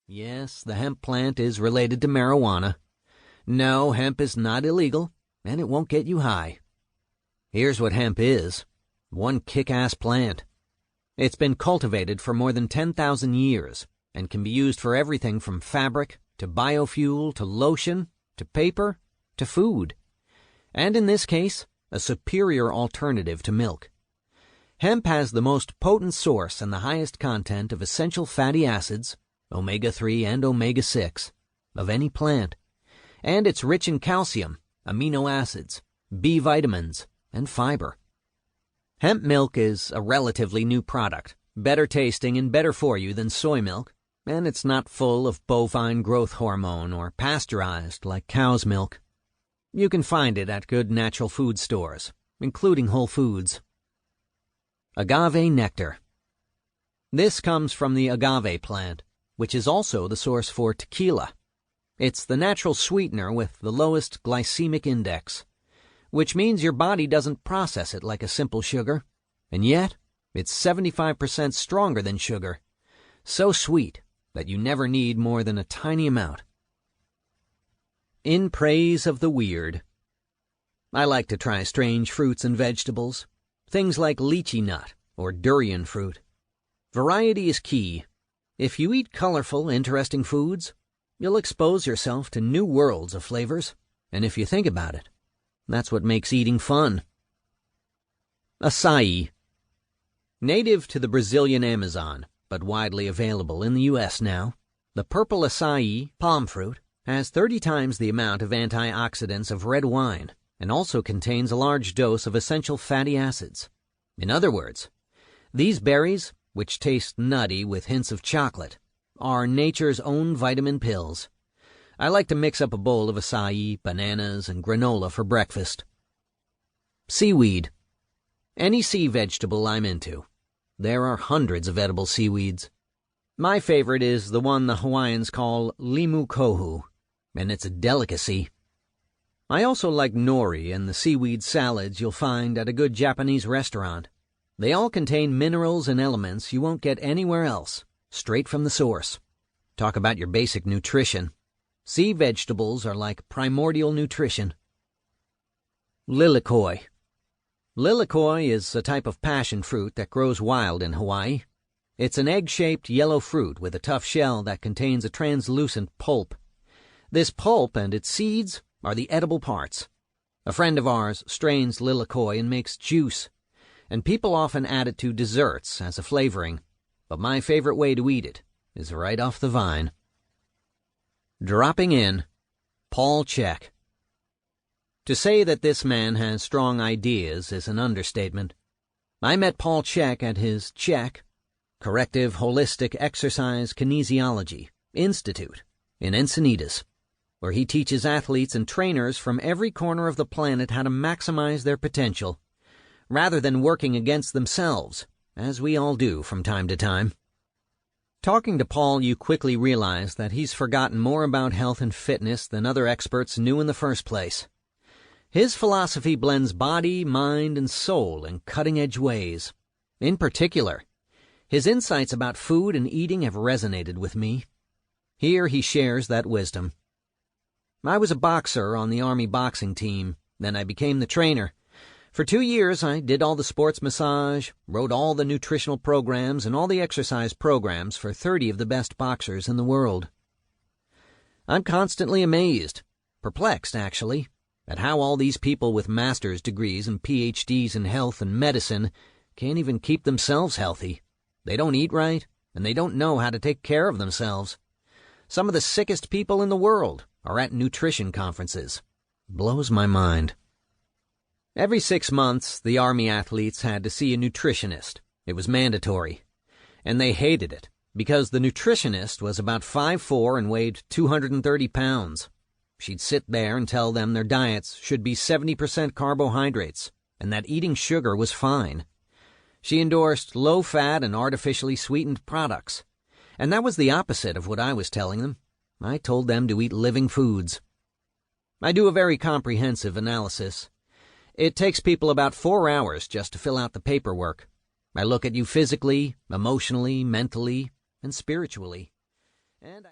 Yes, the hemp plant is related to marijuana. No, hemp is not illegal, and it won't get you high. Here's what hemp is. One kick-ass plant. It's been cultivated for more than 10,000 years and can be used for everything from fabric to biofuel to lotion to paper to food. And in this case, a superior alternative to milk. Hemp has the most potent source and the highest content of essential fatty acids, omega-3 and omega-6, of any plant. And it's rich in calcium, amino acids, B vitamins, and fiber. Hemp milk is a relatively new product, better tasting and better for you than soy milk, and it's not full of bovine growth hormone or pasteurized like cow's milk. You can find it at good natural food stores, including Whole Foods. Agave nectar. This comes from the agave plant, which is also the source for tequila. It's the natural sweetener with the lowest glycemic index, which means your body doesn't process it like a simple sugar, and yet it's 75% stronger than sugar, so sweet that you never need more than a tiny amount. In praise of the weird. I like to try strange fruits and vegetables, things like lychee nut or durian fruit. Variety is key. If you eat colorful, interesting foods, you'll expose yourself to new worlds of flavors, and if you think about it, that's what makes eating fun. Acai. Native to the Brazilian Amazon, but widely available in the U.S. now, the purple acai, palm fruit, has 30 times the amount of antioxidants of red wine and also contains a large dose of essential fatty acids. In other words, these berries, which taste nutty with hints of chocolate, are nature's own vitamin pills. I like to mix up a bowl of acai, bananas, and granola for breakfast. Seaweed. Any sea vegetable I'm into. There are hundreds of edible seaweeds. My favorite is the one the Hawaiians call limu kohu, and it's a delicacy. I also like nori and the seaweed salads you'll find at a good Japanese restaurant. They all contain minerals and elements you won't get anywhere else, straight from the source. Talk about your basic nutrition. Sea vegetables are like primordial nutrition. Lilikoi. Lilikoi is a type of passion fruit that grows wild in Hawaii. It's an egg-shaped yellow fruit with a tough shell that contains a translucent pulp. This pulp and its seeds are the edible parts. A friend of ours strains lilikoi and makes juice, and people often add it to desserts as a flavoring, but my favorite way to eat it is right off the vine. Dropping in. Paul Chek. To say that this man has strong ideas is an understatement. I met Paul Chek at his CHEK, Corrective Holistic Exercise Kinesiology Institute, in Encinitas, where he teaches athletes and trainers from every corner of the planet how to maximize their potential, rather than working against themselves, as we all do from time to time. Talking to Paul, you quickly realize that he's forgotten more about health and fitness than other experts knew in the first place. His philosophy blends body, mind, and soul in cutting-edge ways. In particular, his insights about food and eating have resonated with me. Here he shares that wisdom. I was a boxer on the Army boxing team, then I became the trainer. For 2 years, I did all the sports massage, wrote all the nutritional programs and all the exercise programs for 30 of the best boxers in the world. I'm constantly amazed, perplexed actually, at how all these people with master's degrees and PhDs in health and medicine can't even keep themselves healthy. They don't eat right, and they don't know how to take care of themselves. Some of the sickest people in the world are at nutrition conferences. Blows my mind. Every 6 months, the Army athletes had to see a nutritionist. It was mandatory. And they hated it, because the nutritionist was about 5'4" and weighed 230 pounds. She'd sit there and tell them their diets should be 70% carbohydrates, and that eating sugar was fine. She endorsed low-fat and artificially sweetened products. And that was the opposite of what I was telling them. I told them to eat living foods. I do a very comprehensive analysis. It takes people about 4 hours just to fill out the paperwork. I look at you physically, emotionally, mentally, and spiritually. And